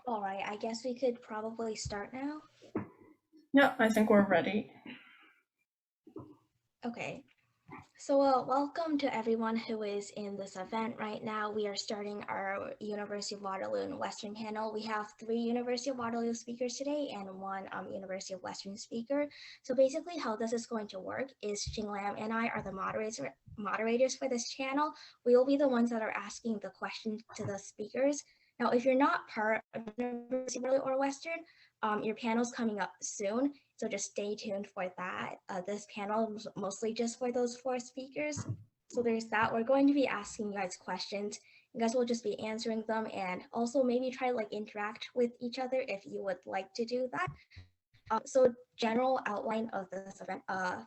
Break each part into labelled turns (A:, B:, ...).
A: All right, I guess we could probably start now.
B: Yeah, I think we're ready.
A: Okay, so welcome to everyone who is in this event right now. We are starting our University of Waterloo and Western panel. We have 3 University of Waterloo speakers today and 1 University of Western speaker. So basically how this is going to work is Xing Lam and I are the moderators for this channel. We will be the ones that are asking the questions to the speakers. Now, if you're not part of University of Waterloo or Western, your panel is coming up soon. So just stay tuned for that. This panel is mostly just for those 4 speakers. So there's that. We're going to be asking you guys questions. You guys will just be answering them and also maybe try to like interact with each other if you would like to do that. So general outline of this event.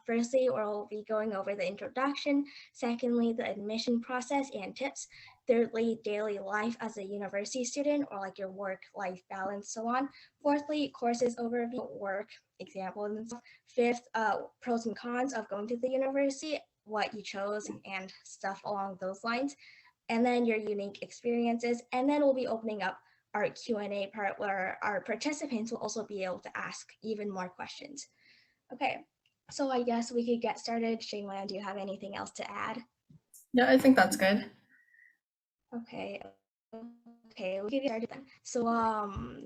A: Firstly, we'll be going over the introduction. Secondly, the admission process and tips. Thirdly, daily life as a university student or like your work-life balance, so on. Fourthly, courses overview, work examples and stuff. Fifth, pros and cons of going to the university, what you chose and stuff along those lines. And then your unique experiences. And then we'll be opening up our Q&A part where our participants will also be able to ask even more questions. Okay, so I guess we could get started. Xinglan, do you have anything else to add?
B: Yeah, I think that's good.
A: Okay, we'll get started then. So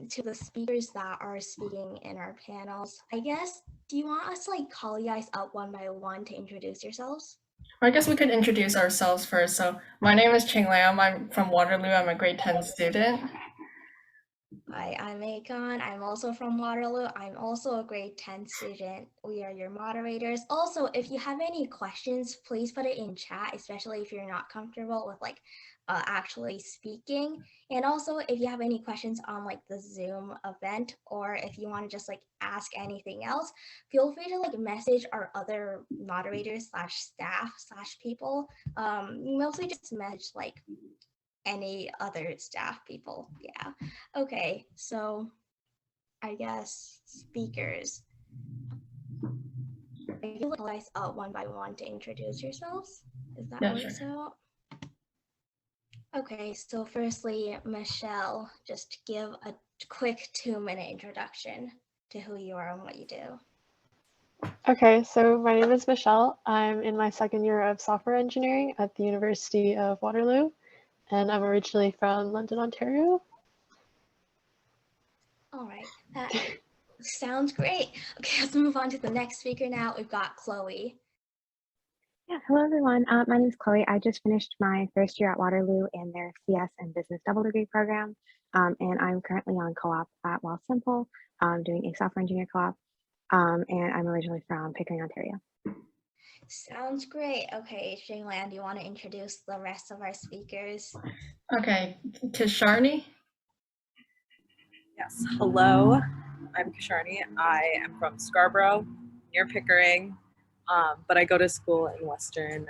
A: to the speakers that are speaking in our panels, I guess, do you want us to like call you guys up one by one to introduce yourselves?
B: I guess we could introduce ourselves first. So my name is Ching Lam. I'm from Waterloo. I'm a grade 10 student.
A: Hi, I'm Akon. I'm also from Waterloo. I'm also a grade 10 student. We are your moderators. Also, if you have any questions, please put it in chat, especially if you're not comfortable with like actually speaking. And also, if you have any questions on like the Zoom event, or if you want to just like ask anything else, feel free to like message our other moderators slash staff slash people. Mostly just message like any other staff people. Yeah. Okay, so I guess speakers. I feel like you guys one by one to introduce yourselves. Is that works out? Okay, so firstly, Michelle, just give a quick 2-minute introduction to who you are and what you do.
C: Okay, so my name is Michelle. I'm in my 2nd year of software engineering at the University of Waterloo, and I'm originally from London, Ontario.
A: All right, that sounds great. Okay, let's move on to the next speaker now. We've got Chloe.
D: Yeah, hello everyone. My name is Chloe. I just finished my 1st year at Waterloo in their CS and Business Double Degree program, and I'm currently on co-op at Wealthsimple, doing a software engineer co-op, and I'm originally from Pickering, Ontario.
A: Sounds great. Okay, Xinglan, do you want to introduce the rest of our speakers?
B: Okay, Kisharni.
E: Yes, hello. I'm Kisharni. I am from Scarborough, near Pickering, but I go to school in Western,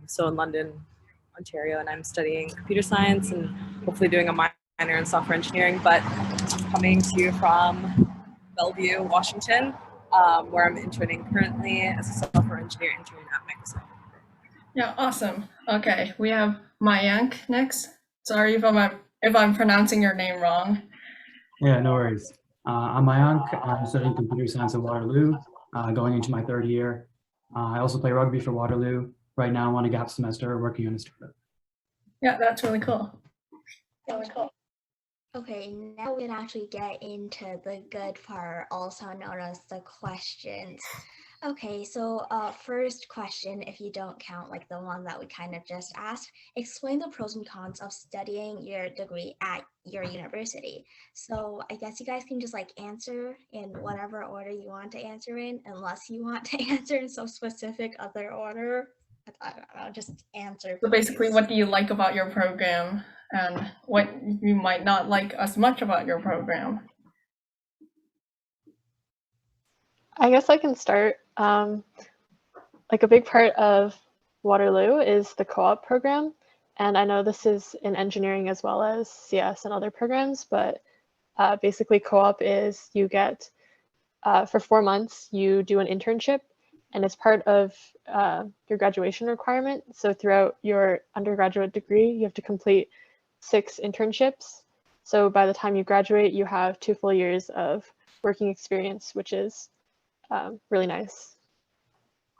E: so in London, Ontario, and I'm studying computer science and hopefully doing a minor in software engineering, but coming to you from Bellevue, Washington, where I'm interning currently as a software engineer intern at Microsoft.
B: Yeah, awesome. Okay, we have Mayank next. Sorry if I'm pronouncing your name wrong.
F: Yeah, no worries. I'm Mayank. I'm studying computer science at Waterloo, going into my 3rd year. I also play rugby for Waterloo. Right now I'm on a gap semester working on a startup.
B: Yeah, that's really cool.
A: Okay, now we can actually get into the good part, also known as the questions. Okay, so first question, if you don't count like the one that we kind of just asked, explain the pros and cons of studying your degree at your university. So I guess you guys can just like answer in whatever order you want to answer in, unless you want to answer in some specific other order. I don't know, just answer.
B: So basically, what do you like about your program and what you might not like as much about your program?
C: I guess I can start. Like a big part of Waterloo is the co-op program. And I know this is in engineering as well as CS and other programs, but basically co-op is you get, for 4 months, you do an internship and it's part of your graduation requirement. So throughout your undergraduate degree, you have to complete 6 internships. So by the time you graduate, you have 2 full years of working experience, which is really nice.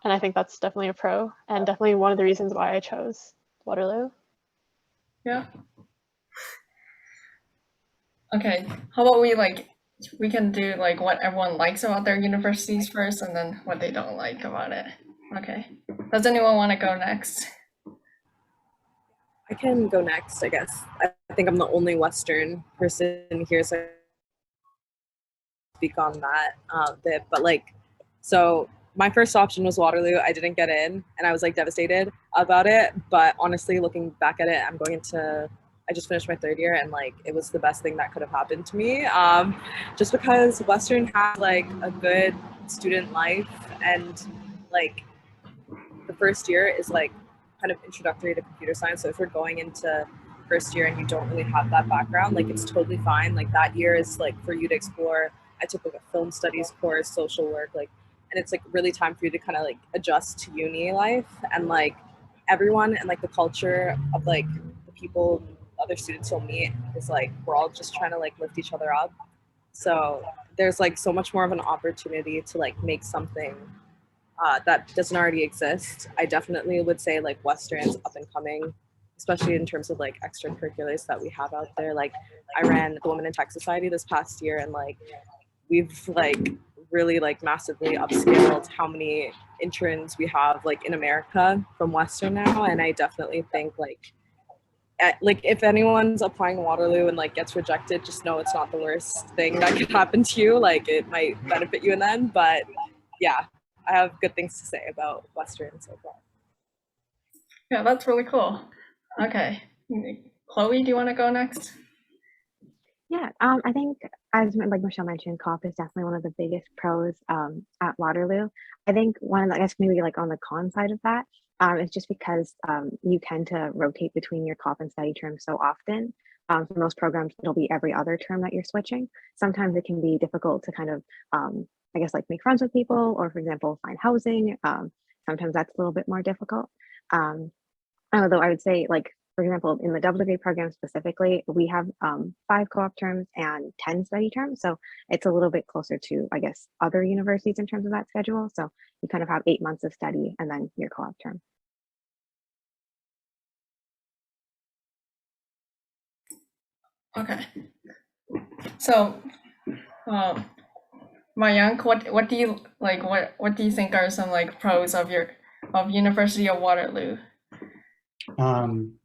C: And I think that's definitely a pro, and definitely one of the reasons why I chose Waterloo.
B: Yeah. Okay, how about we can do like what everyone likes about their universities first and then what they don't like about it. Okay. Does anyone want to go next?
E: I can go next, I guess. I think I'm the only Western person here, so I speak on that bit. But like, so my first option was Waterloo. I didn't get in, and I was like devastated about it. But honestly, looking back at it, I'm going into. I just finished my 3rd year, and like it was the best thing that could have happened to me. Just because Western has like a good student life, and like the first year is like kind of introductory to computer science. So if you're going into first year and you don't really have that background, like it's totally fine. Like that year is like for you to explore. I took like a film studies course, social work, like, and it's like really time for you to kind of like adjust to uni life, and like everyone and like the culture of like the people, other students you'll meet is like we're all just trying to like lift each other up. So there's like so much more of an opportunity to like make something that doesn't already exist. I definitely would say like Western's up and coming, especially in terms of like extracurriculars that we have out there. Like I ran the Women in Tech Society this past year, and like we've like really like massively upscaled how many interns we have like in America from Western now. And I definitely think like if anyone's applying to Waterloo and like gets rejected, just know it's not the worst thing that could happen to you. Like it might benefit you in the end, but yeah, I have good things to say about Western so far.
B: Yeah, that's really cool. Okay. Chloe, do you want to go next?
D: Yeah, I think as like Michelle mentioned, co-op is definitely one of the biggest pros at Waterloo. I think one of the, I guess maybe like on the con side of that is just because you tend to rotate between your co-op and study terms so often. For most programs, it'll be every other term that you're switching. Sometimes it can be difficult to kind of, I guess, like make friends with people, or for example, find housing. Sometimes that's a little bit more difficult. Although I would say, like, for example, in the double degree program specifically, we have 5 co-op terms and 10 study terms. So it's a little bit closer to, I guess, other universities in terms of that schedule. So you kind of have 8 months of study and then your co-op term.
B: Okay. So, Mayank, what do you like? What do you think are some like pros of University of Waterloo?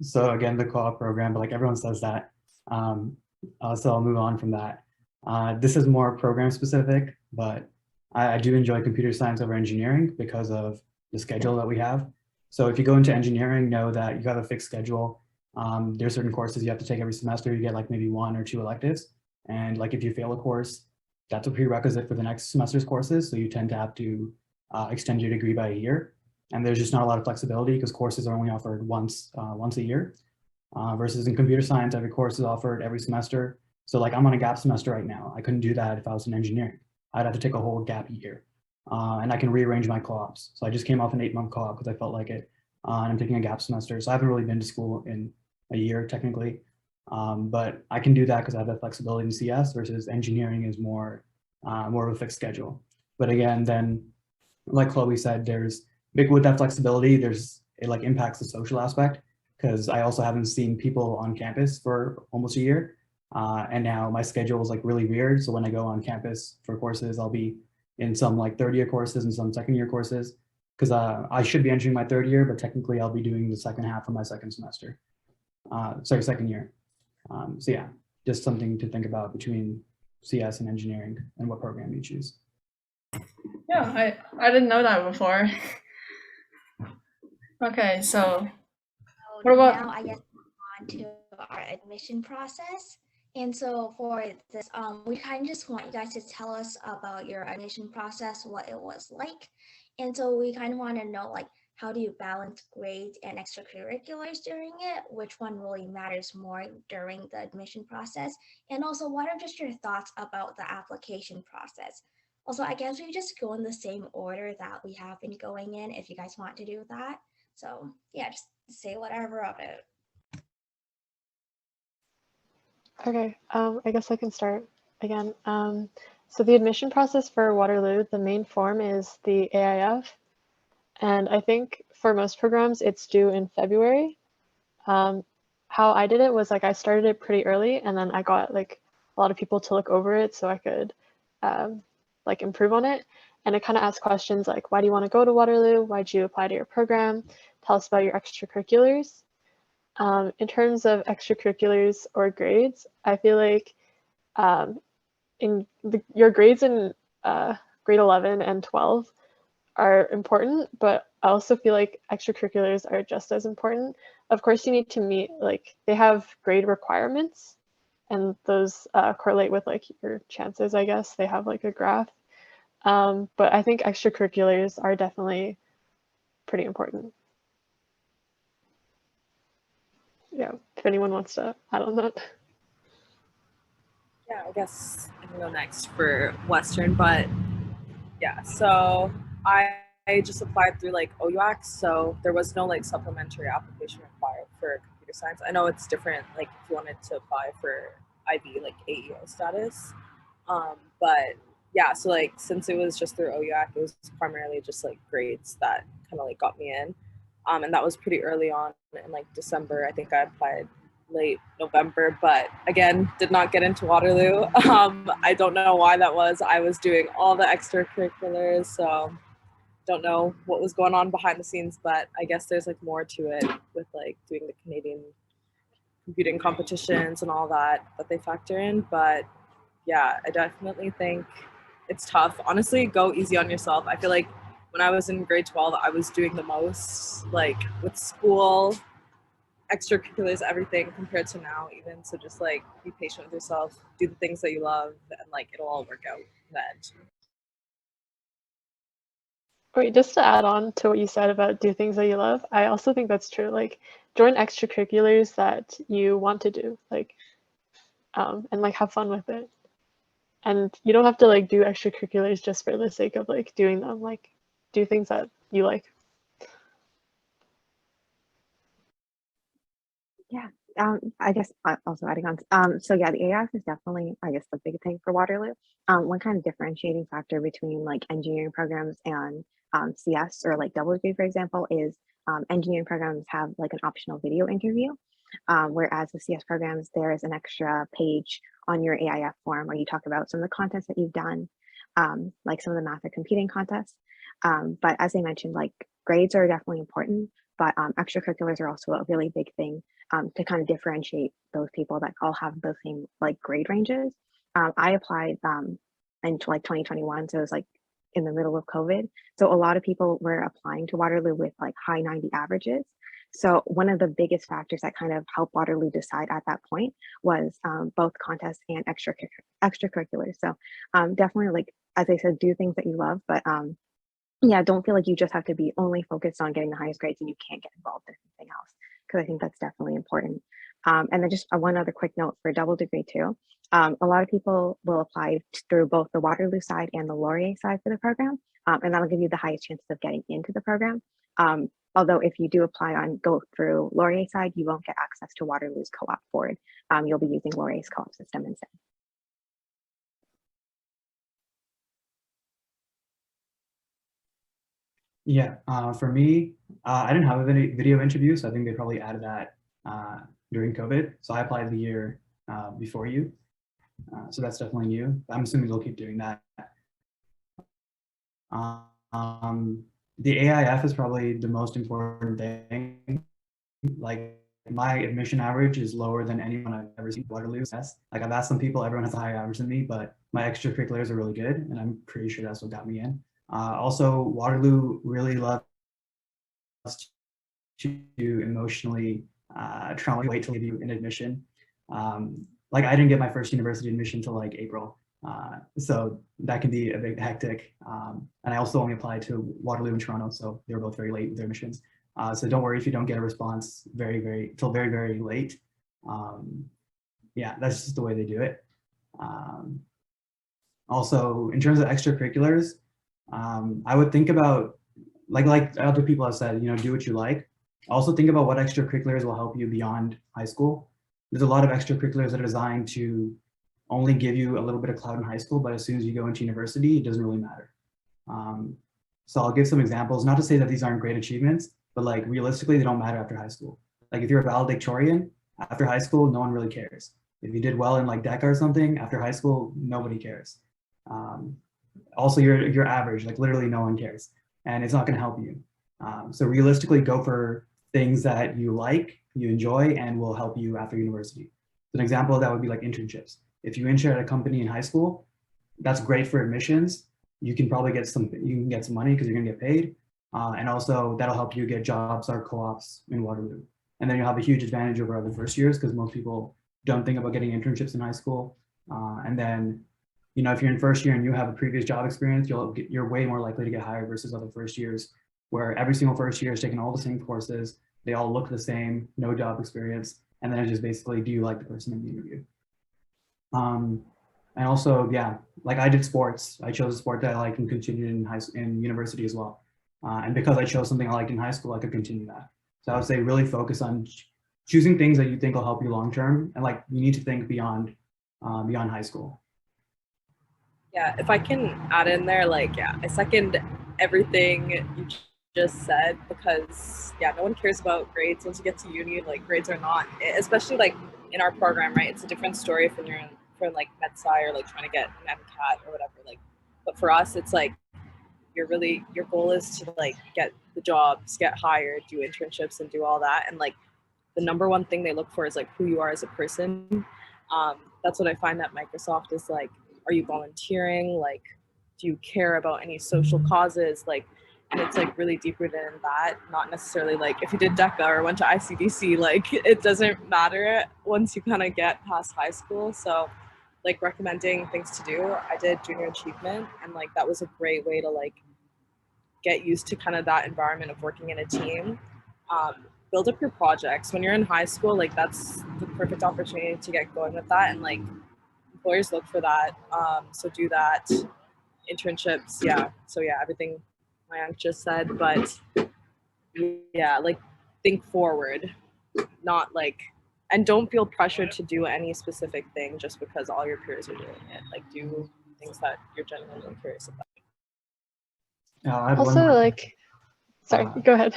F: So again, the co-op program, but like everyone says that. So I'll move on from that. This is more program specific, but I do enjoy computer science over engineering because of the schedule that we have. So if you go into engineering, know that you have a fixed schedule. There's certain courses you have to take every semester. You get like maybe 1 or 2 electives. And like if you fail a course, that's a prerequisite for the next semester's courses. So you tend to have to extend your degree by a year. And there's just not a lot of flexibility because courses are only offered once a year, versus in computer science, every course is offered every semester. So like I'm on a gap semester right now. I couldn't do that if I was in engineering. I'd have to take a whole gap year, and I can rearrange my co-ops. So I just came off an 8-month co-op because I felt like it, and I'm taking a gap semester. So I haven't really been to school in a year technically, but I can do that because I have that flexibility in CS versus engineering is more of a fixed schedule. But again, then like Chloe said, with that flexibility, it like impacts the social aspect because I also haven't seen people on campus for almost a year. And now my schedule is like really weird. So when I go on campus for courses, I'll be in some like 3rd-year courses and some 2nd-year courses because I should be entering my 3rd year, but technically I'll be doing the second half of my 2nd semester. Sorry, 2nd year. So yeah, just something to think about between CS and engineering and what program you choose.
B: Yeah, I didn't know that before. Okay, so what about
A: now? I guess on to our admission process. And so for this, we kind of just want you guys to tell us about your admission process, what it was like. And so we kind of want to know, like, how do you balance grades and extracurriculars during it? Which one really matters more during the admission process? And also, what are just your thoughts about the application process? Also, I guess we just go in the same order that we have been going in if you guys want to do that. So yeah, just say whatever of it.
C: Okay, I guess I can start again. So the admission process for Waterloo, the main form is the AIF. And I think for most programs, it's due in February. How I did it was like I started it pretty early, and then I got like a lot of people to look over it so I could like improve on it. And it kind of asks questions like, why do you want to go to Waterloo? Why did you apply to your program? Tell us about your extracurriculars. In terms of extracurriculars or grades, I feel like your grades in grade 11 and 12 are important, but I also feel like extracurriculars are just as important. Of course, you need to meet, like, they have grade requirements, and those correlate with like your chances, I guess. They have like a graph. But I think extracurriculars are definitely pretty important. Yeah, if anyone wants to add on that.
E: Yeah, I guess I can go next for Western, but yeah, so I just applied through like UWaterloo, so there was no like supplementary application required for computer science. I know it's different, like if you wanted to apply for IB, like AEO status, but yeah, so like since it was just through UWaterloo, it was primarily just like grades that kind of like got me in, and that was pretty early on in like December. I think I applied late November, but again, did not get into Waterloo. I don't know why that was. I was doing all the extracurriculars, so don't know what was going on behind the scenes, but I guess there's like more to it with like doing the Canadian computing competitions and all that they factor in. But yeah, I definitely think it's tough. Honestly, go easy on yourself. I feel like when I was in grade 12, I was doing the most, like with school, extracurriculars, everything compared to now even. So just like be patient with yourself, do the things that you love, and like it'll all work out in the end.
C: Wait, just to add on to what you said about do things that you love, I also think that's true. Like, join extracurriculars that you want to do, like, and like have fun with it. And you don't have to like do extracurriculars just for the sake of like doing them. Like, do things that you like.
D: Yeah, I guess also adding on. So yeah, the AIF is definitely, I guess, the big thing for Waterloo. One kind of differentiating factor between like engineering programs and CS or like double degree, for example, is engineering programs have like an optional video interview, whereas the CS programs, there is an extra page on your AIF form where you talk about some of the contests that you've done, like some of the math or computing contests. But as I mentioned, like grades are definitely important, but extracurriculars are also a really big thing to kind of differentiate those people that all have the same like grade ranges. I applied in like 2021, so it was like in the middle of COVID. So a lot of people were applying to Waterloo with like high 90 averages. So one of the biggest factors that kind of helped Waterloo decide at that point was both contests and extracurriculars. So definitely, like as I said, do things that you love, but yeah, don't feel like you just have to be only focused on getting the highest grades and you can't get involved in anything else, because I think that's definitely important. And then just one other quick note for double degree too. A lot of people will apply through both the Waterloo side and the Laurier side for the program, and that'll give you the highest chances of getting into the program. Although if you do go through Laurier side, you won't get access to Waterloo's co-op board. You'll be using Laurier's co-op system instead.
F: Yeah, for me, I didn't have a video interview, so I think they probably added that during COVID. So I applied the year before you. So that's definitely new. I'm assuming they'll keep doing that. The AIF is probably the most important thing. Like my admission average is lower than anyone I've ever seen Waterloo test. Like I've asked some people, everyone has a higher average than me, but my extracurriculars are really good, and I'm pretty sure that's what got me in. Also, Waterloo really loves to emotionally wait till give you an admission. Like I didn't get my first university admission until like April. So that can be a bit hectic. And I also only applied to Waterloo and Toronto, so they were both very late with their admissions. So don't worry if you don't get a response very late. Yeah, that's just the way they do it. Also, in terms of extracurriculars, I would think about, like other people have said, do what you like. Also think about what extracurriculars will help you beyond high school. there's a lot of extracurriculars that are designed to only give you a little bit of clout in high school, but as soon as you go into university, it doesn't really matter. So I'll give some examples, not to say that these aren't great achievements, but like realistically, they don't matter after high school. Like if you're a valedictorian, after high school, no one really cares. If you did well in like DECA or something, after high school, nobody cares. Also, you're average, like literally no one cares, and it's not gonna help you. So realistically, go for things that you like, you enjoy, and will help you after university. So an example of that would be like internships. If you intern at a company in high school, that's great for admissions. You can probably get some money because you're gonna get paid. And also that'll help you get jobs or co-ops in Waterloo. And then you'll have a huge advantage over other first years because most people don't think about getting internships in high school. And then, you know, if you're in first year and you have a previous job experience, you're way more likely to get hired versus other first years where every single first year is taking all the same courses. They all look the same, no job experience. And then it's just basically, do you like the person in the interview? And also, yeah, like I did sports. I chose a sport that I liked and continued in university as well. And because I chose something I liked in high school, I could continue that. So I would say really focus on choosing things that you think will help you long term, and like you need to think beyond high school.
E: Yeah, if I can add in there, like, yeah, I second everything you just said because, yeah, no one cares about grades once you get to uni. Like, grades are not, especially like in our program, right? It's a different story if you're in like med sci or like trying to get an MCAT or whatever. Like, but for us, it's like your goal is to like get the jobs, get hired, do internships, and do all that. And like the number one thing they look for is like who you are as a person. That's what I find at Microsoft is like, are you volunteering? Like, do you care about any social causes? Like, and it's like really deeper than that. Not necessarily like if you did DECA or went to ICDC, like it doesn't matter once you kind of get past high school. So like recommending things to do, I did junior achievement, and like that was a great way to like get used to kind of that environment of working in a team. Build up your projects when you're in high school. Like that's the perfect opportunity to get going with that, and like employers look for that. So do that. Internships, yeah. So yeah, everything Mayank just said, but yeah, like think forward, not like, and don't feel pressured to do any specific thing just because all your peers are doing it. Like do things that you're genuinely curious about.
F: I have one
C: Also,
F: more.
C: like, sorry, go ahead.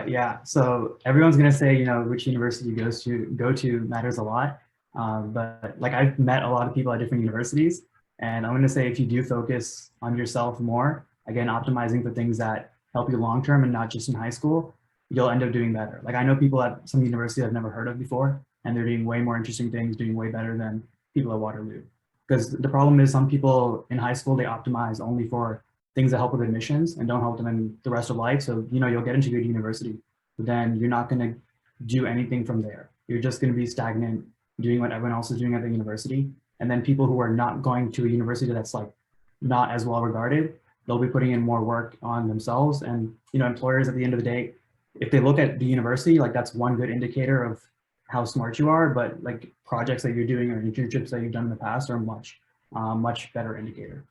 F: Yeah, so everyone's gonna say, you know, which university you go to matters a lot. But like I've met a lot of people at different universities, and I'm gonna say if you do focus on yourself more, again, optimizing the things that help you long term and not just in high school, you'll end up doing better. Like I know people at some universities I've never heard of before, and they're doing way more interesting things, doing way better than people at Waterloo. Because the problem is some people in high school, they optimize only for things that help with admissions and don't help them in the rest of life. So, you know, you'll get into good university, but then you're not going to do anything from there. You're just going to be stagnant, doing what everyone else is doing at the university. And then people who are not going to a university that's like not as well regarded, they'll be putting in more work on themselves. And, you know, employers at the end of the day, if they look at the university, like that's one good indicator of how smart you are, but like projects that you're doing or internships that you've done in the past are much better indicator.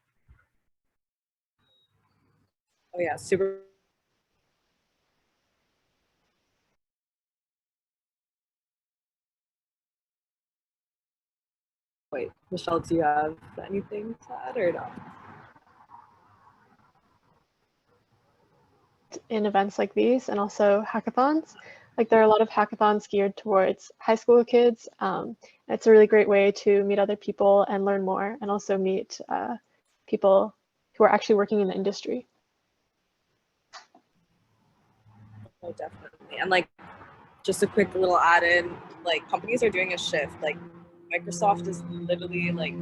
E: Oh yeah, super. Wait, Michelle, do you have anything to add or no?
C: In events like these and also hackathons, like there are a lot of hackathons geared towards high school kids. It's a really great way to meet other people and learn more, and also meet people who are actually working in the industry.
E: Oh, definitely. And like just a quick little add in, like companies are doing a shift. Like Microsoft is literally like,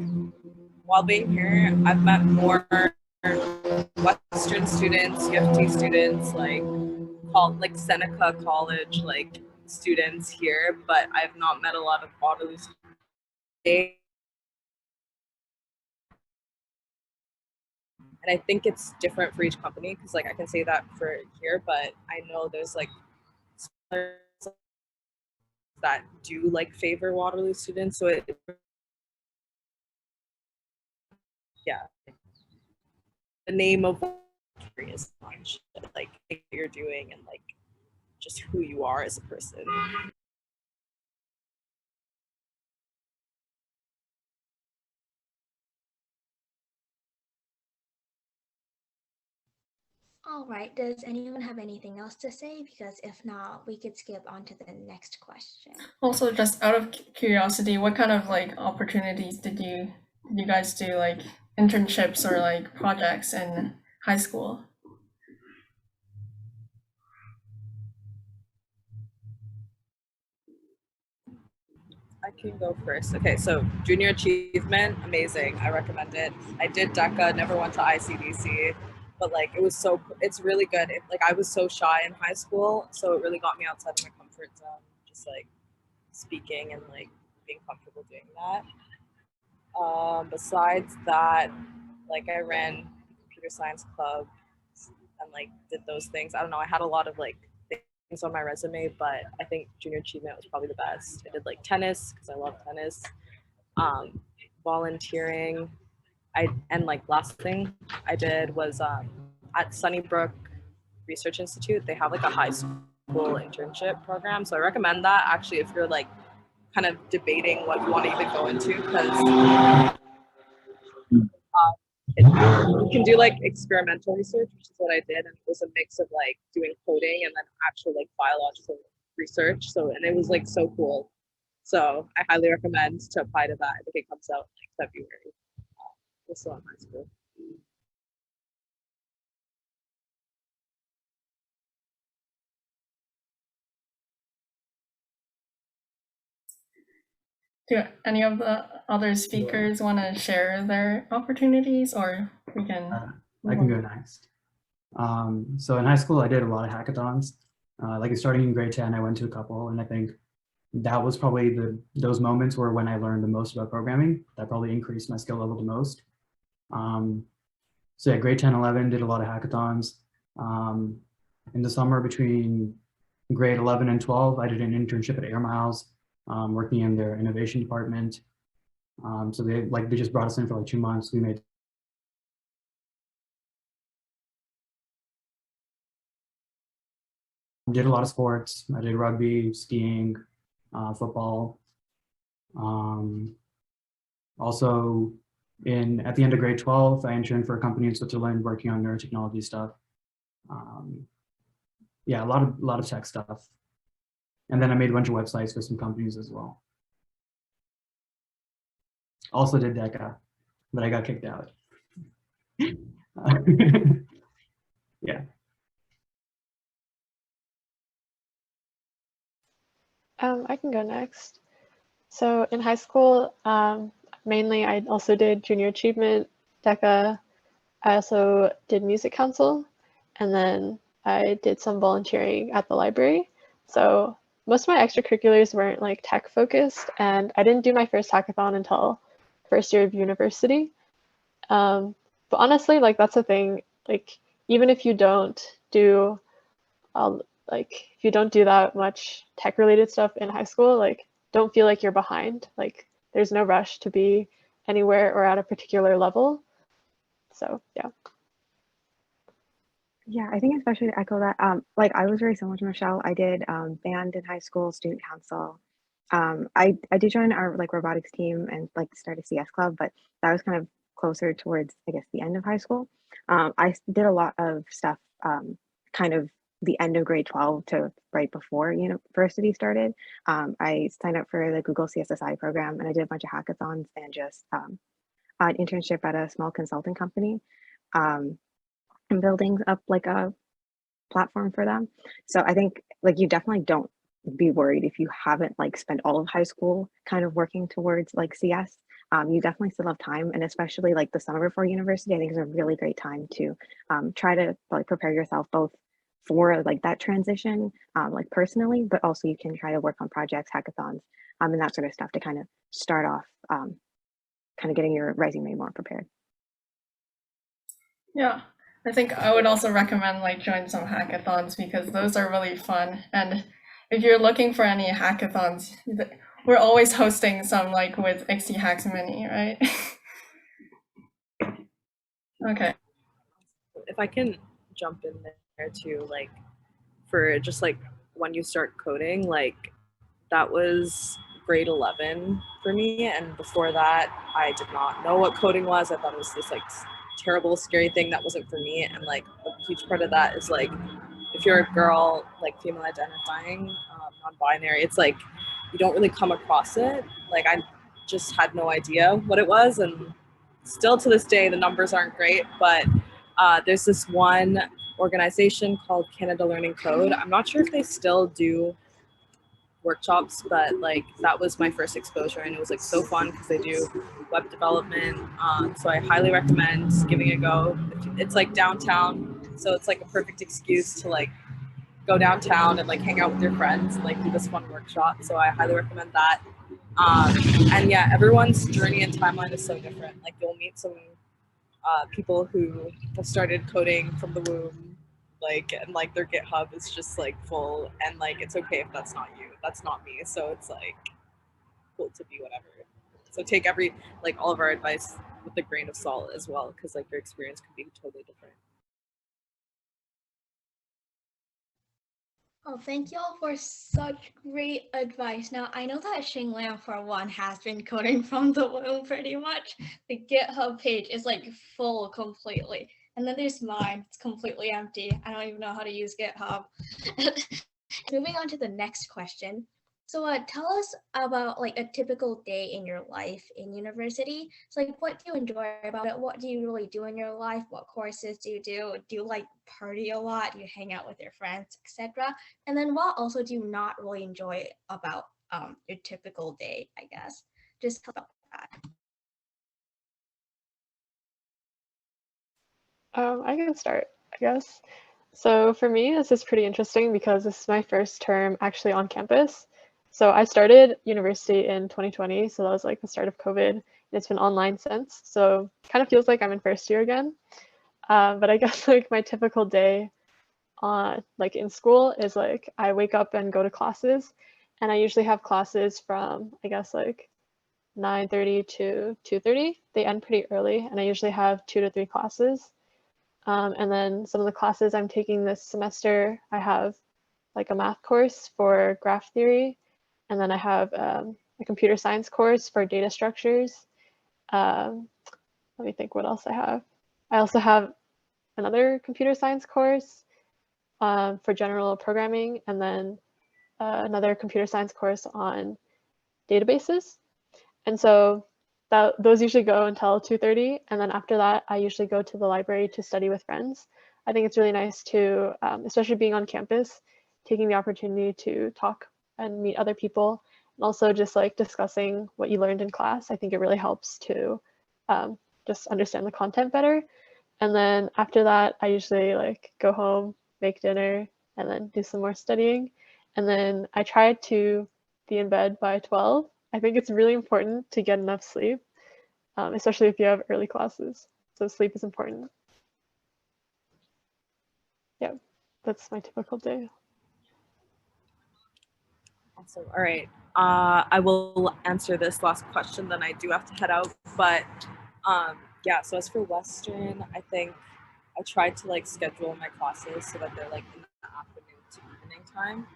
E: while being here, I've met more Western students, UFT students, like Seneca College, like students here, but I've not met a lot of Waterloo students. And I think it's different for each company because like I can say that for here, but I know there's like that do like favor Waterloo students. So it, yeah, the name of is much like what you're doing and like just who you are as a person.
A: All right, does anyone have anything else to say? Because if not, we could skip on to the next question.
B: Also, just out of curiosity, what kind of like opportunities did you guys do, like internships or like projects in high school?
E: I can go first. Okay, so junior achievement, amazing. I recommend it. I did DECA, never went to ICDC, but like it's really good. Like I was so shy in high school, so it really got me outside of my comfort zone, just like speaking and like being comfortable doing that. Besides that, like I ran computer science club and like did those things. I don't know. I had a lot of like things on my resume, but I think junior achievement was probably the best. I did like tennis because I love tennis, volunteering. And like last thing I did was at Sunnybrook Research Institute. They have like a high school internship program, so I recommend that actually if you're like kind of debating what you want to even go into because you can do like experimental research, which is what I did, and it was a mix of like doing coding and then actual like biological research. So and it was like so cool. So I highly recommend to apply to that. I think it comes out like February. We're still in high school.
B: Do any of the other speakers want to share their opportunities, or we can?
F: I can go next. So in high school, I did a lot of hackathons. Like starting in grade 10, I went to a couple, and I think that was probably those moments where when I learned the most about programming, that probably increased my skill level the most. So yeah, grade 10, 11, did a lot of hackathons. In the summer between grade 11 and 12, I did an internship at Air Miles, working in their innovation department. So they just brought us in for like 2 months. We did a lot of sports. I did rugby, skiing, football. Also, at the end of grade 12, I interned for a company in Switzerland working on neurotechnology stuff. Yeah, a lot of tech stuff. And then I made a bunch of websites for some companies as well. Also did DECA, but I got kicked out. Yeah.
C: I can go next. So in high school, mainly I also did junior achievement, DECA. I also did music council, and then I did some volunteering at the library. So most of my extracurriculars weren't like tech focused, and I didn't do my first hackathon until first year of university. But honestly, like that's the thing, like even if you don't do if you don't do that much tech related stuff in high school, like don't feel like you're behind. Like there's no rush to be anywhere or at a particular level. So yeah.
D: Yeah, I think especially to echo that, like I was very similar to Michelle. I did band in high school, student council. I did join our like robotics team and like start a CS club, but that was kind of closer towards, I guess, the end of high school. I did a lot of stuff kind of the end of grade 12 to right before university started. I signed up for the Google CSSI program and I did a bunch of hackathons and just an internship at a small consulting company. And building up like a platform for them. So I think like you definitely don't be worried if you haven't like spent all of high school kind of working towards like CS. You definitely still have time, and especially like the summer before university, I think is a really great time to try to like prepare yourself both for like that transition, like personally, but also you can try to work on projects, hackathons, and that sort of stuff to kind of start off kind of getting your resume more prepared.
B: Yeah, I think I would also recommend like join some hackathons because those are really fun. And if you're looking for any hackathons, we're always hosting some like with XdHacks Mini, right? Okay.
E: If I can jump in there too, like for just like when you start coding, like that was grade 11 for me, and before that I did not know what coding was. I thought it was this like terrible, scary thing that wasn't for me. And like a huge part of that is like, if you're a girl, like female identifying, non-binary, it's like you don't really come across it. Like I just had no idea what it was, and still to this day the numbers aren't great, but there's this one organization called Canada Learning Code. I'm not sure if they still do workshops, but like that was my first exposure, and it was like so fun because they do web development. So I highly recommend giving it a go. It's like downtown, so it's like a perfect excuse to like go downtown and like hang out with your friends and like do this fun workshop. So I highly recommend that. And yeah, everyone's journey and timeline is so different. Like you'll meet some people who have started coding from the womb, like, and like their GitHub is just like full, and like it's okay if that's not you. That's not me. So it's like cool to be whatever. So take like all of our advice with a grain of salt as well, because like your experience could be totally different.
A: Oh, thank you all for such great advice. Now, I know that Xinglan, for one, has been coding from the womb pretty much. The GitHub page is like full completely. And then there's mine, it's completely empty. I don't even know how to use GitHub. Moving on to the next question. So tell us about like a typical day in your life in university. So like, what do you enjoy about it? What do you really do in your life? What courses do you do? Do you like party a lot? Do you hang out with your friends, etc.? And then what also do you not really enjoy about your typical day, I guess? Just talk about that.
C: I can start, I guess. So for me, this is pretty interesting because this is my first term actually on campus. So I started university in 2020, so that was like the start of COVID, and it's been online since. So kind of feels like I'm in first year again. But I guess like my typical day like in school is like I wake up and go to classes, and I usually have classes from I guess like 9:30 to 2:30. They end pretty early, and I usually have 2 to 3 classes. And then some of the classes I'm taking this semester, I have like a math course for graph theory, and then I have a computer science course for data structures. Let me think what else I have. I also have another computer science course for general programming, and then another computer science course on databases. And so those usually go until 2:30, and then after that, I usually go to the library to study with friends. I think it's really nice to, especially being on campus, taking the opportunity to talk and meet other people, and also just like discussing what you learned in class. I think it really helps to just understand the content better. And then after that, I usually like go home, make dinner, and then do some more studying. And then I try to be in bed by 12. I think it's really important to get enough sleep, especially if you have early classes. So sleep is important. Yeah, that's my typical day.
E: Awesome. All right. I will answer this last question, then I do have to head out. But yeah, so as for Western, I think I tried to like schedule my classes so that they're like in the afternoon to evening time.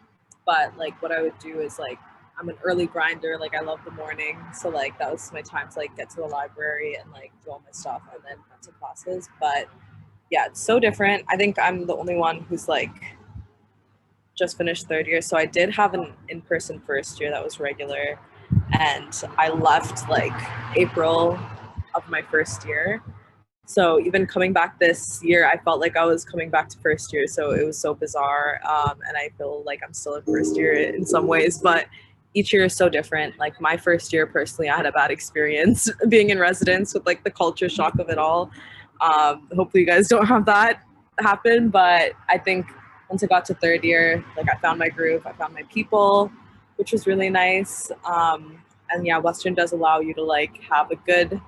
E: But like what I would do is like I'm an early grinder, like I love the morning. So like that was my time to like get to the library and like do all my stuff and then head to classes. But yeah, it's so different. I think I'm the only one who's like just finished third year. So I did have an in-person first year that was regular, and I left like April of my first year. So even coming back this year, I felt like I was coming back to first year. So it was so bizarre. And I feel like I'm still in first year in some ways, but each year is so different. Like my first year, personally, I had a bad experience being in residence with like the culture shock of it all. Hopefully you guys don't have that happen, but I think once I got to third year, like I found my groove, I found my people, which was really nice. And yeah, Western does allow you to like have a good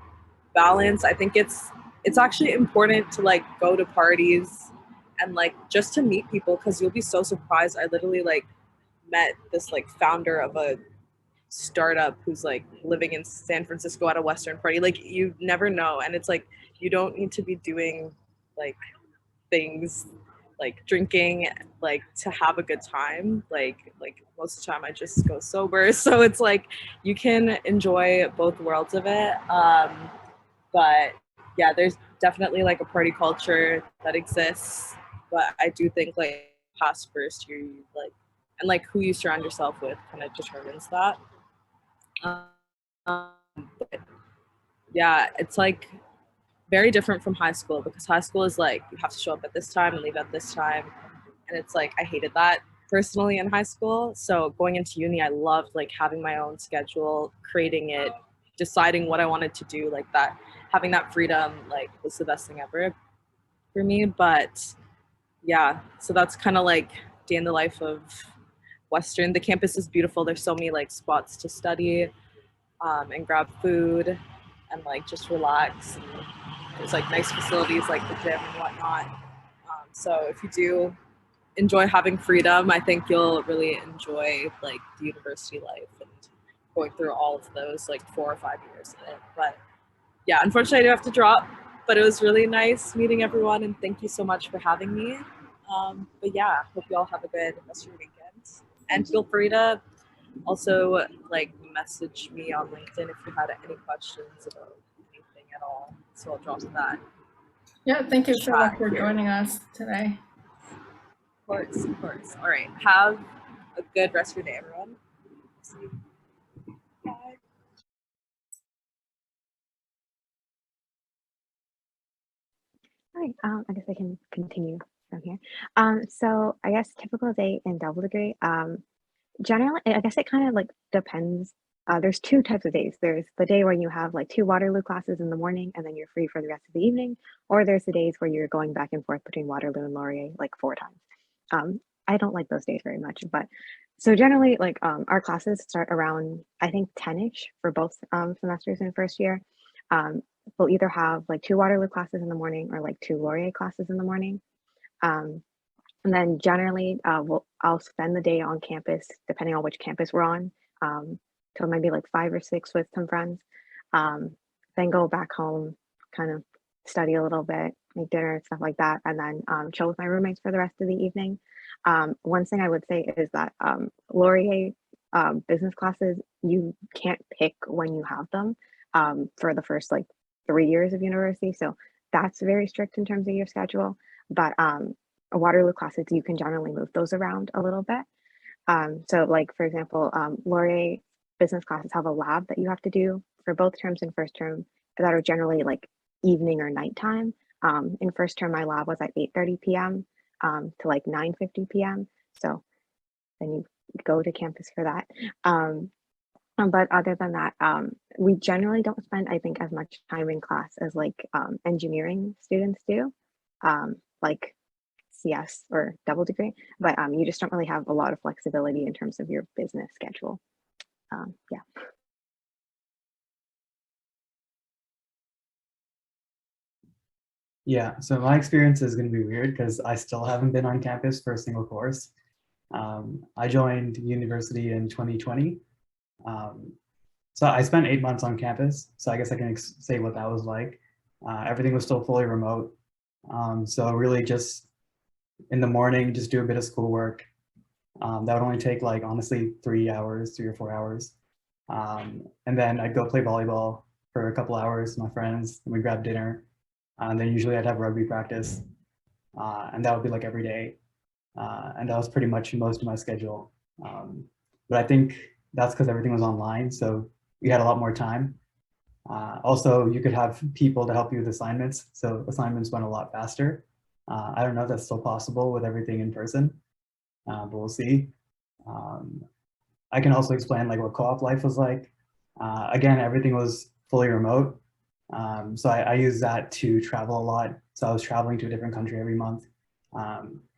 E: balance. I think it's actually important to like go to parties and like just to meet people, because you'll be so surprised. I literally like met this like founder of a startup who's like living in San Francisco at a Western party. Like you never know, and it's like you don't need to be doing like things like drinking like to have a good time. Like most of the time I just go sober, so it's like you can enjoy both worlds of it. But yeah, there's definitely like a party culture that exists, but I do think like past first year, you like, and like who you surround yourself with kind of determines that. But yeah, it's like very different from high school, because high school is like you have to show up at this time and leave at this time, and it's like I hated that personally in high school. So going into uni, I loved like having my own schedule, creating it, deciding what I wanted to do, like that, having that freedom like was the best thing ever for me. But yeah, so that's kind of like day in the life of Western. The campus is beautiful. There's so many like spots to study, and grab food and like just relax. And there's like nice facilities like the gym and whatnot. So if you do enjoy having freedom, I think you'll really enjoy like the university life and going through all of those like 4 or 5 years of it. But yeah, unfortunately I do have to drop, but it was really nice meeting everyone, and thank you so much for having me. But yeah, hope you all have a good rest of your weekend, and feel free to also like message me on LinkedIn if you had any questions about anything at all. So I'll drop that.
B: Yeah, thank you so much for
E: Here.
B: joining us today.
E: Of course, of course. All right, have a good rest of your day, everyone. See you. Bye.
D: All right, I guess I can continue from here. So I guess typical day in double degree. Generally, I guess it kind of like depends. There's two types of days. There's the day where you have like 2 Waterloo classes in the morning and then you're free for the rest of the evening, or there's the days where you're going back and forth between Waterloo and Laurier like 4 times. I don't like those days very much, but so generally like our classes start around I think 10ish for both semesters in first year. We'll either have like 2 Waterloo classes in the morning or like 2 Laurier classes in the morning. Um, and then generally, I'll spend the day on campus, depending on which campus we're on. So maybe like 5 or 6 with some friends. Then go back home, kind of study a little bit, make dinner, stuff like that, and then chill with my roommates for the rest of the evening. One thing I would say is that Laurier business classes, you can't pick when you have them for the first like 3 years of university. So that's very strict in terms of your schedule. But Waterloo classes, you can generally move those around a little bit. So like, for example, Laurier business classes have a lab that you have to do for both terms in first term that are generally like evening or nighttime. In first term, my lab was at 8:30 p.m. To like 9:50 p.m. So then you go to campus for that. But other than that, we generally don't spend, I think, as much time in class as like engineering students do, like CS or double degree. But you just don't really have a lot of flexibility in terms of your business schedule. Yeah.
F: Yeah, so my experience is going to be weird because I still haven't been on campus for a single course. I joined university in 2020. So I spent 8 months on campus. So I guess I can say what that was like. Everything was still fully remote. So really just in the morning, just do a bit of schoolwork. That would only take like honestly 3 hours, 3 or 4 hours. And then I'd go play volleyball for a couple hours with my friends, and we grab dinner. And then usually I'd have rugby practice. And that would be like every day. And that was pretty much most of my schedule. But I think that's because everything was online, so we had a lot more time. Also, you could have people to help you with assignments, so assignments went a lot faster. I don't know if that's still possible with everything in person, but we'll see. I can also explain like what co-op life was like. Again, everything was fully remote, so I used that to travel a lot. So I was traveling to a different country every month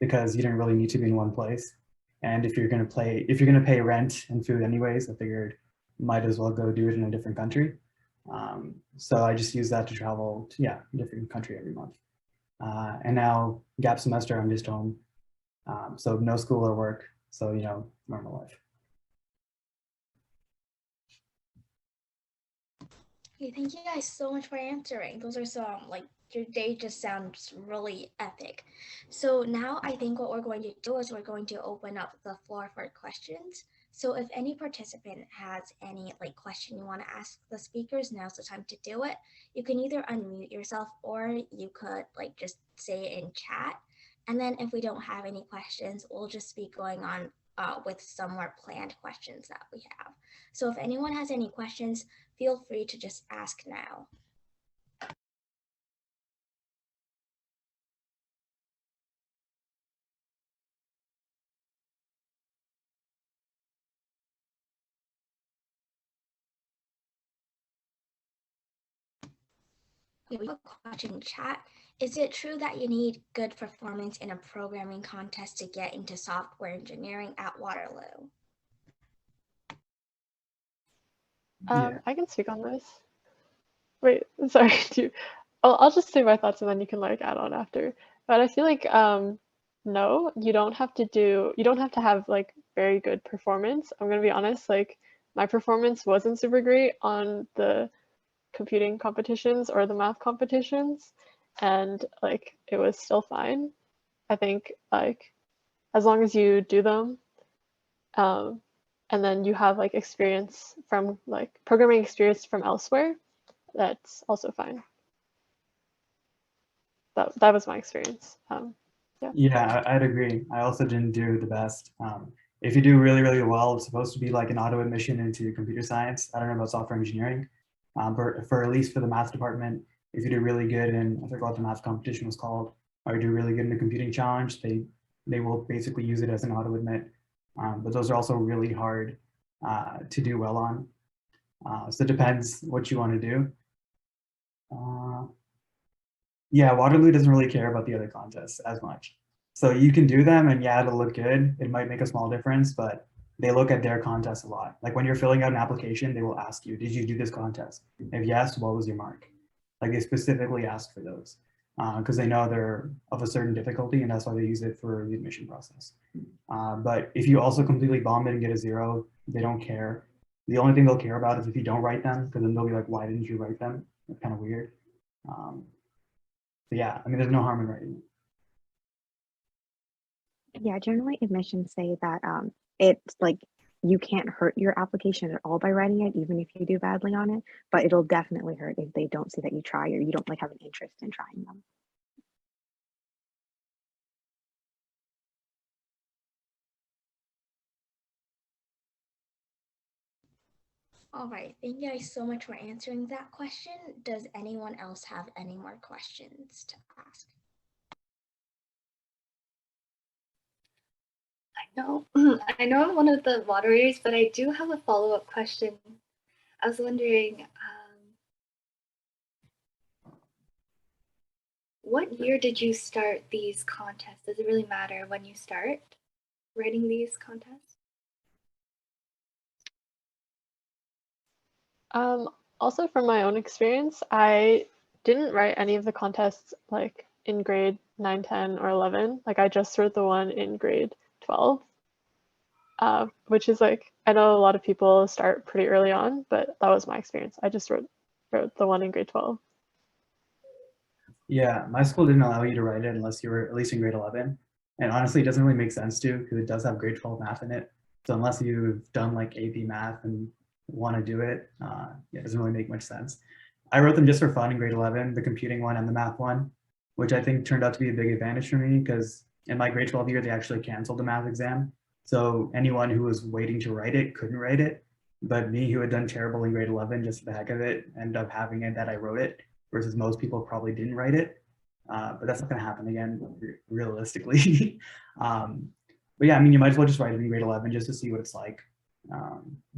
F: because you didn't really need to be in one place. And if you're gonna pay rent and food anyways, I figured might as well go do it in a different country. So I just use that to travel to a different country every month. And now gap semester, I'm just home. So no school or work. So, normal life.
A: Okay, thank you guys so much for answering. Those are some, like, your day just sounds really epic. So now I think what we're going to do is we're going to open up the floor for questions. So if any participant has any question you want to ask the speakers, now's the time to do it. You can either unmute yourself or you could just say it in chat. And then if we don't have any questions, we'll just be going on with some more planned questions that we have. So if anyone has any questions, feel free to just ask now. We have a question in chat. Is it true that you need good performance in a programming contest to get into software engineering at Waterloo?
F: Yeah.
C: I can speak on this. Wait, sorry. I'll just say my thoughts and then you can add on after. But I feel like no, you don't have to have very good performance. I'm gonna be honest, my performance wasn't super great on the computing competitions or the math competitions, and it was still fine. I think as long as you do them, and then you have experience from programming experience from elsewhere, that's also fine. That was my experience.
F: Yeah, I'd agree. I also didn't do the best. If you do really, really well, it's supposed to be like an auto admission into computer science. I don't know about software engineering, but for at least for the math department, if you do really good in, I forgot what the math competition was called, or you do really good in the computing challenge, they will basically use it as an auto admit. But those are also really hard to do well on. So it depends what you want to do. Yeah, Waterloo doesn't really care about the other contests as much. So you can do them and yeah, it'll look good. It might make a small difference, but they look at their contests a lot. Like when you're filling out an application, they will ask you, did you do this contest? If yes, what was your mark? Like they specifically ask for those because they know they're of a certain difficulty and that's why they use it for the admission process. But if you also completely bomb it and get a 0, they don't care. The only thing they'll care about is if you don't write them, because then they'll be like, why didn't you write them? It's kind of weird. But yeah, I mean, there's no harm in writing.
D: Yeah, generally admissions say that it's you can't hurt your application at all by writing it, even if you do badly on it, but it'll definitely hurt if they don't see that you try or you don't have an interest in trying them.
A: All right, thank you guys so much for answering that question. Does anyone else have any more questions to ask?
G: I know I'm one of the moderators, but I do have a follow-up question. I was wondering, what year did you start these contests? Does it really matter when you start writing these contests?
C: Also from my own experience, I didn't write any of the contests in grade 9, 10, or 11. I just wrote the one in grade 12, which is I know a lot of people start pretty early on, but that was my experience. I just wrote the one in grade 12.
F: Yeah, my school didn't allow you to write it unless you were at least in grade 11. And honestly, it doesn't really make sense to because it does have grade 12 math in it. So unless you've done AP math and want to do it, yeah, it doesn't really make much sense. I wrote them just for fun in grade 11, the computing one and the math one, which I think turned out to be a big advantage for me because in my grade 12 year, they actually canceled the math exam. So anyone who was waiting to write it couldn't write it. But me, who had done terrible in grade 11, just for the heck of it, ended up having it that I wrote it, versus most people probably didn't write it. But that's not going to happen again, realistically. But yeah, I mean, you might as well just write it in grade 11 just to see what it's like.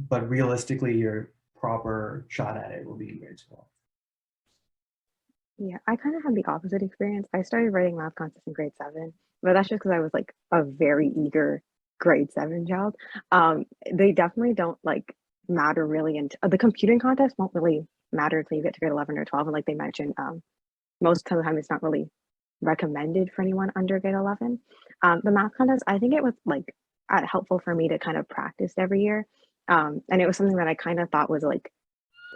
F: But realistically, your proper shot at it will be in grade 12.
D: Yeah, I kind of had the opposite experience. I started writing math contests in grade 7, but that's just because I was a very eager grade 7 child. They definitely don't matter really, and the computing contest won't really matter until you get to grade 11 or 12. And like they mentioned, most of the time it's not really recommended for anyone under grade 11. The math contest, I think it was helpful for me to kind of practice every year. And it was something that I kind of thought was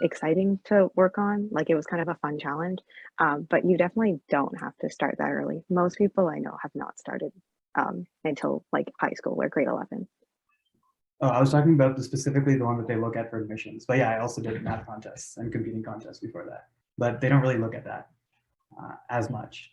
D: exciting to work on. It was kind of a fun challenge. But you definitely don't have to start that early. Most people I know have not started until high school or grade 11.
F: Oh, I was talking about specifically the one that they look at for admissions. But yeah, I also did math contests and competing contests before that. But they don't really look at that as much.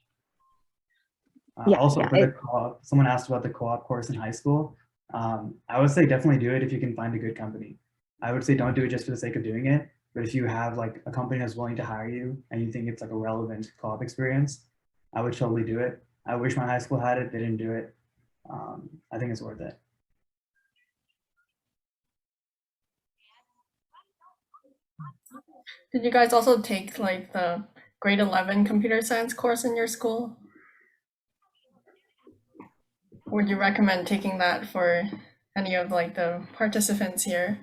D: Yeah,
F: Also,
D: yeah.
F: for the co-op, someone asked about the co-op course in high school. I would say definitely do it if you can find a good company. I would say don't do it just for the sake of doing it. But if you have like a company that's willing to hire you and you think it's like a relevant co-op experience, I would totally do it. I wish my high school had it. They didn't do it. I think it's worth it.
B: Did you guys also take like the grade 11 computer science course in your school? Would you recommend taking that for any of like the participants here?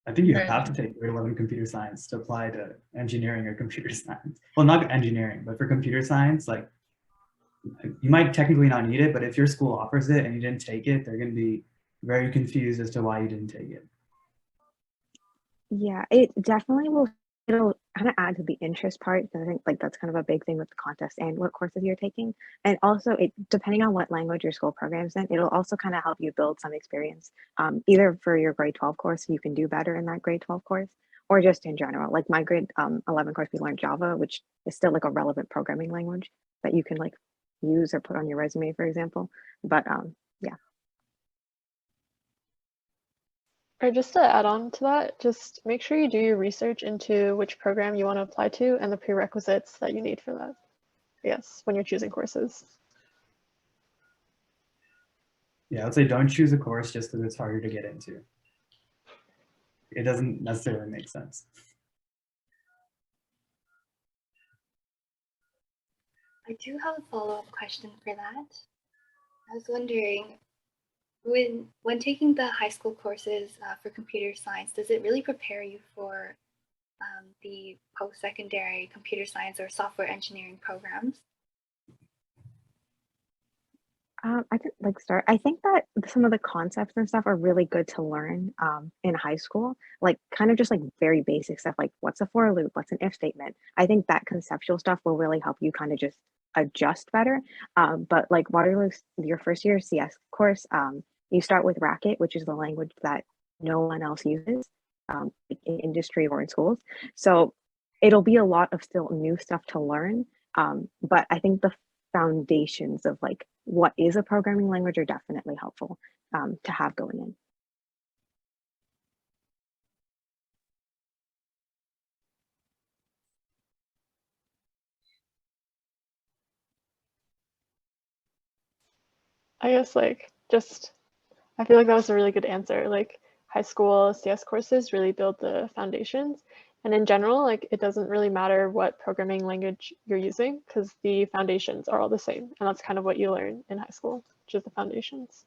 F: I think you
B: Right.
F: have to take grade 11 computer science to apply to engineering or computer science. Well, not engineering, but for computer science, like you might technically not need it, but if your school offers it and you didn't take it, they're going to be very confused as to why you didn't take it.
D: Yeah, it definitely will. It'll kind of add to the interest part because I think like that's kind of a big thing with the contest and what courses you're taking. And also, it depending on what language your school programs in, it'll also kind of help you build some experience, either for your grade 12 course, so you can do better in that grade 12 course, or just in general. Like my grade 11 course, we learned Java, which is still like a relevant programming language that you can like use or put on your resume, for example. But yeah.
C: Or just to add on to that, just make sure you do your research into which program you want to apply to and the prerequisites that you need for that. Yes, when you're choosing courses.
F: Yeah, I would say don't choose a course just because it's harder to get into. It doesn't necessarily make sense.
G: I do have a follow-up question for that. I was wondering, when taking the high school courses for computer science, does it really prepare you for the post-secondary computer science or software engineering programs?
D: I could like start. I think that some of the concepts and stuff are really good to learn in high school, like kind of just like very basic stuff, like what's a for loop, what's an if statement. I think that conceptual stuff will really help you kind of just adjust better. But like Waterloo, your first year CS course, you start with Racket, which is the language that no one else uses in industry or in schools. So it'll be a lot of still new stuff to learn. But I think the foundations of like what is a programming language are definitely helpful to have going in.
C: I guess like just, I feel like that was a really good answer. Like high school CS courses really build the foundations. And in general, like it doesn't really matter what programming language you're using because the foundations are all the same. And that's kind of what you learn in high school, which is the foundations.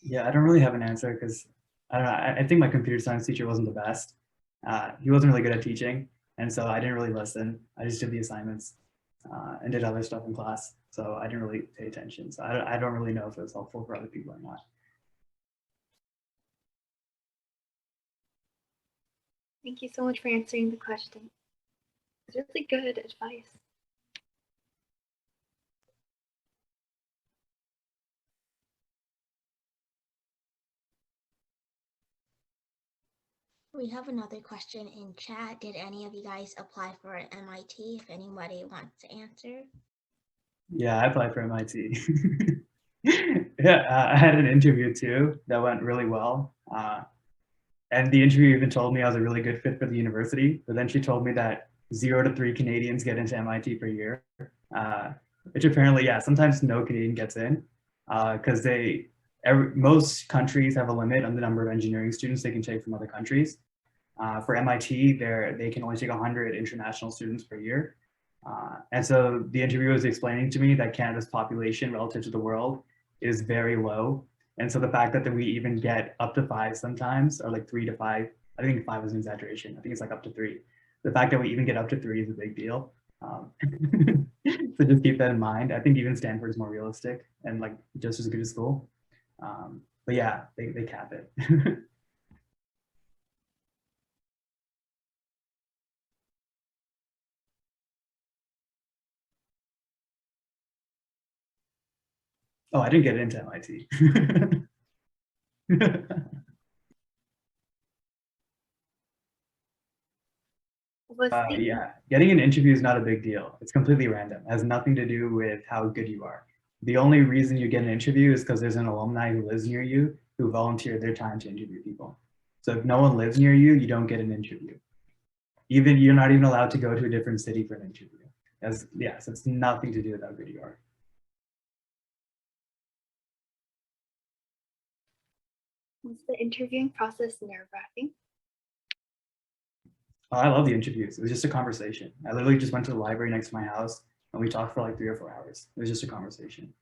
F: Yeah, I don't really have an answer because I don't know. I think my computer science teacher wasn't the best. He wasn't really good at teaching, and so I didn't really listen. I just did the assignments and did other stuff in class. So I didn't really pay attention. So I don't really know if it was helpful for other people or not.
G: Thank you so much for answering the question. It's really good advice.
A: We have another question in chat. Did any of you guys apply for MIT? If anybody wants to answer.
F: Yeah, I applied for MIT. Yeah, I had an interview too that went really well. And the interview even told me I was a really good fit for the university. But then she told me that 0 to 3 Canadians get into MIT per year, which apparently, yeah, sometimes no Canadian gets in because most countries have a limit on the number of engineering students they can take from other countries. For MIT, they can only take 100 international students per year. And so the interviewer was explaining to me that Canada's population relative to the world is very low. And so the fact that we even get up to 5 sometimes, or like 3 to 5, I think 5 is an exaggeration. I think it's like up to 3. The fact that we even get up to 3 is a big deal. So just keep that in mind. I think even Stanford is more realistic and like just as good as school. But yeah, they cap it. Oh, I didn't get into MIT.
G: Was the
F: Yeah, getting an interview is not a big deal. It's completely random. It has nothing to do with how good you are. The only reason you get an interview is because there's an alumni who lives near you who volunteered their time to interview people. So if no one lives near you, you don't get an interview. Even you're not even allowed to go to a different city for an interview. So it's nothing to do with how good you are.
G: was the interviewing process nerve-wracking?
F: Oh, I love the interviews. It was just a conversation. I literally just went to the library next to my house and we talked for like 3 or 4 hours. It was just a conversation.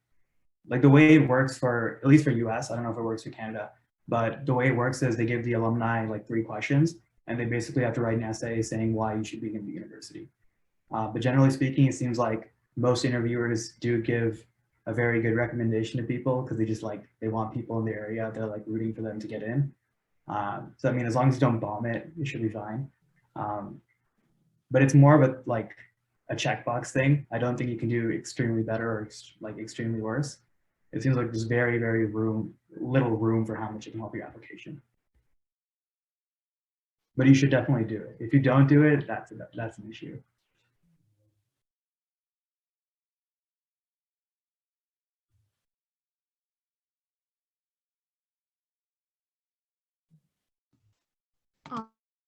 F: Like the way it works for, at least for US, I don't know if it works for Canada, but the way it works is they give the alumni like 3 questions and they basically have to write an essay saying why you should be in the university. But generally speaking, it seems like most interviewers do give a very good recommendation to people because they want people in the area. They're like rooting for them to get in. So I mean, as long as you don't bomb it, you should be fine. But it's more of a checkbox thing. I don't think you can do extremely better or like extremely worse. It seems like there's very, very little room for how much it can help your application. But you should definitely do it. If you don't do it, that's an issue.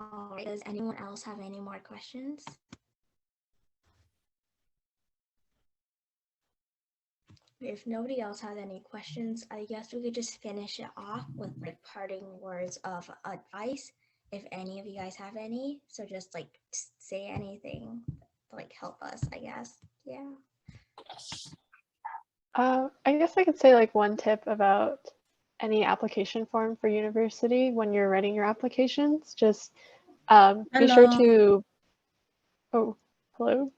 A: All right, does anyone else have any more questions? If nobody else has any questions, I guess we could just finish it off with like parting words of advice, if any of you guys have any. So just like say anything to like help us, I guess. Yeah.
C: I guess I could say like one tip about any application form for university when you're writing your applications. Just be sure to. Oh, hello.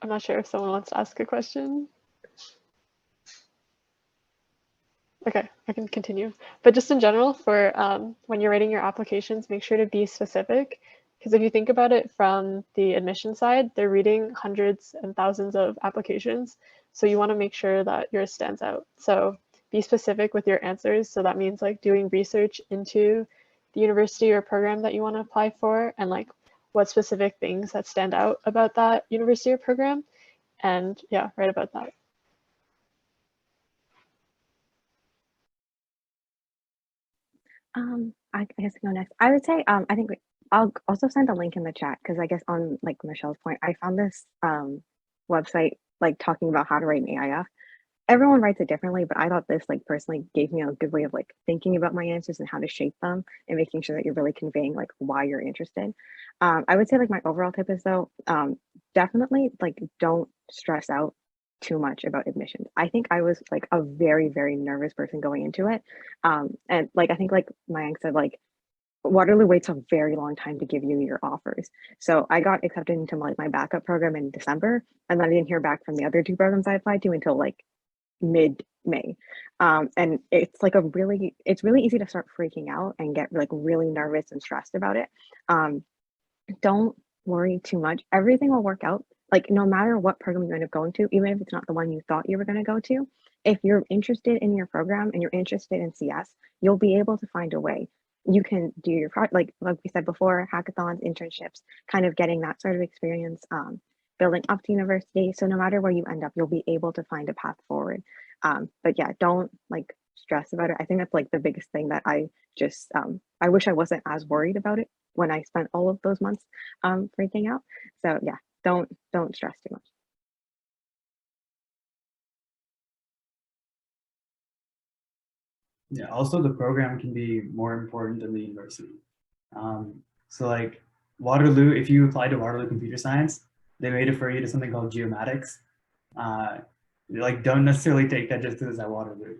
C: I'm not sure if someone wants to ask a question. Okay, I can continue. But just in general, for when you're writing your applications, make sure to be specific. Because if you think about it from the admission side, they're reading hundreds and thousands of applications. So you want to make sure that yours stands out. So be specific with your answers. So that means like doing research into the university or program that you want to apply for and like what specific things that stand out about that university or program. And yeah, write about that.
D: I guess I go next. I would say, I think I'll also send a link in the chat because I guess on like Michelle's point, I found this website like talking about how to write an AIF. Everyone writes it differently, but I thought this like personally gave me a good way of like thinking about my answers and how to shape them and making sure that you're really conveying like why you're interested. I would say like my overall tip is though, definitely like don't stress out too much about admissions. I think I was like a very, very nervous person going into it. And like I think like Mayank said, like Waterloo waits a very long time to give you your offers. So I got accepted into my backup program in December, and then I didn't hear back from the other 2 programs I applied to until like mid-May. And it's like it's really easy to start freaking out and get like really nervous and stressed about it. Don't worry too much. Everything will work out. Like no matter what program you end up going to, even if it's not the one you thought you were going to go to, if you're interested in your program and you're interested in CS, you'll be able to find a way. You can do your project, like we said before, hackathons, internships, kind of getting that sort of experience, building up to university. So no matter where you end up, you'll be able to find a path forward. But yeah, don't like stress about it. I think that's like the biggest thing that I just, I wish I wasn't as worried about it when I spent all of those months freaking out. So yeah, don't stress too much.
F: Yeah, also the program can be more important than the university. So like Waterloo, if you apply to Waterloo Computer Science, they may defer you to something called geomatics. Like don't necessarily take that just because it's at Waterloo.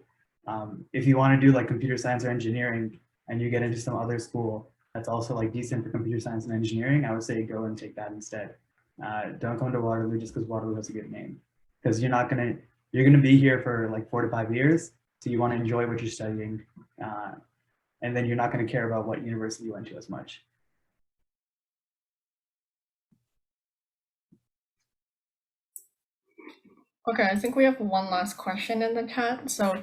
F: If you want to do like computer science or engineering and you get into some other school that's also like decent for computer science and engineering, I would say go and take that instead. Don't come to Waterloo just because Waterloo has a good name, because you're gonna be here for like 4 to 5 years. So you want to enjoy what you're studying, and then you're not going to care about what university you went to as much.
B: Okay, I think we have one last question in the chat. So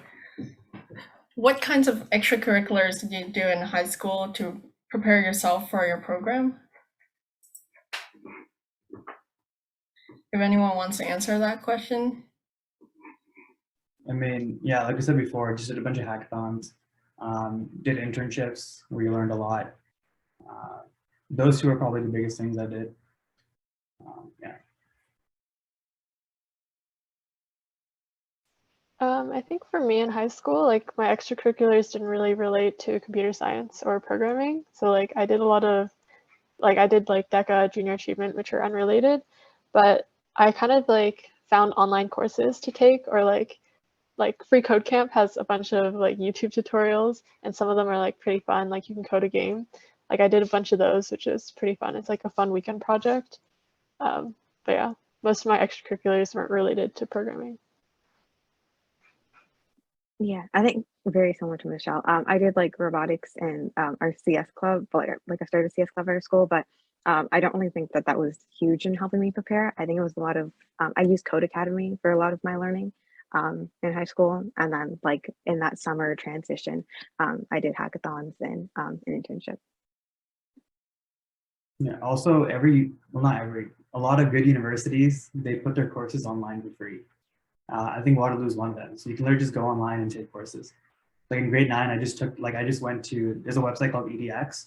B: what kinds of extracurriculars did you do in high school to prepare yourself for your program? If anyone wants to answer that question.
F: I mean, yeah, like I said before, just did a bunch of hackathons, did internships where you learned a lot. Those two are probably the biggest things I did. Yeah.
C: I think for me in high school, like my extracurriculars didn't really relate to computer science or programming. So like I did a lot of, like I did like DECA, Junior Achievement, which are unrelated, but I kind of like found online courses to take, or like Free Code Camp has a bunch of like YouTube tutorials, and some of them are like pretty fun. Like you can code a game. Like I did a bunch of those, which is pretty fun. It's like a fun weekend project. But yeah, most of my extracurriculars weren't related to programming.
D: Yeah, I think very similar to Michelle. I did like robotics and our CS club, but like I started a CS club at our school, but I don't really think that that was huge in helping me prepare. I think it was a lot of, I used Code Academy for a lot of my learning in high school. And then like in that summer transition, I did hackathons and an internship.
F: Yeah. Also, not every, a lot of good universities, they put their courses online for free. I think Waterloo is one of them. So you can literally just go online and take courses. Like in grade 9, I just went to, there's a website called XdHacks,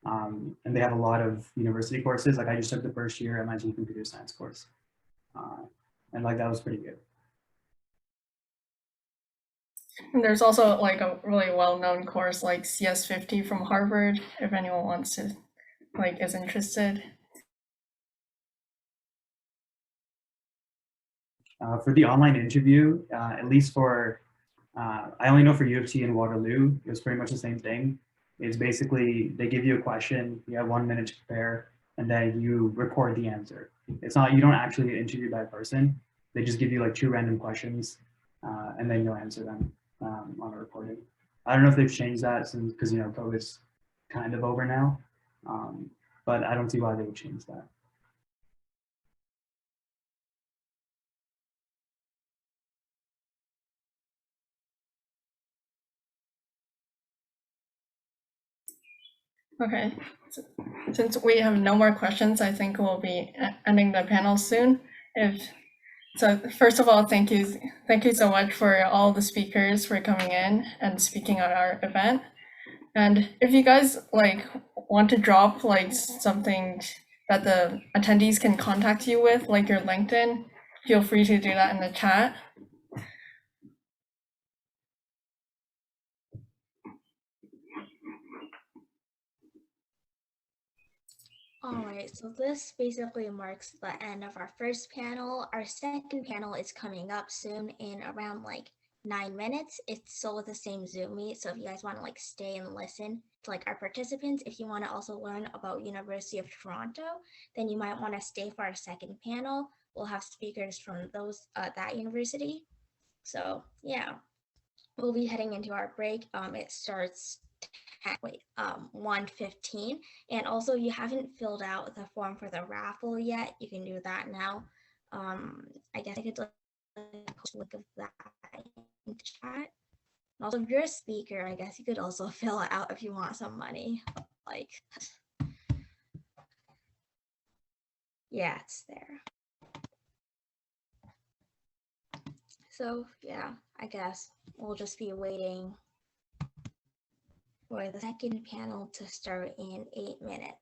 F: and they have a lot of university courses. Like I just took the first year MIT computer science course. And like that was pretty good.
B: And there's also like a really well-known course like CS50 from Harvard, if anyone wants to, like, is interested.
F: For the online interview, at least for, I only know for U of T and Waterloo, it was pretty much the same thing. It's basically, they give you a question, you have 1 minute to prepare, and then you record the answer. It's not, you don't actually get interviewed by a person. They just give you like 2 random questions, and then you'll answer them on a recording. I don't know if they've changed that since, because you know, COVID's kind of over now, but I don't see why they would change that.
B: Okay, since we have no more questions, I think we'll be ending the panel soon. So first of all, thank you so much for all the speakers for coming in and speaking at our event. And if you guys like want to drop like something that the attendees can contact you with, like your LinkedIn, feel free to do that in the chat.
A: All right, so this basically marks the end of our first panel. Our second panel is coming up soon in around like 9 minutes. It's still the same Zoom meet, so if you guys want to like stay and listen to like our participants, if you want to also learn about University of Toronto, then you might want to stay for our second panel. We'll have speakers from that university. So yeah, we'll be heading into our break. It starts 1:15, and also you haven't filled out the form for the raffle yet. You can do that now. I guess I could post a link of that in the chat. And also, if you're a speaker, I guess you could also fill it out if you want some money. Like, yeah, it's there. So yeah, I guess we'll just be waiting for the second panel to start in 8 minutes.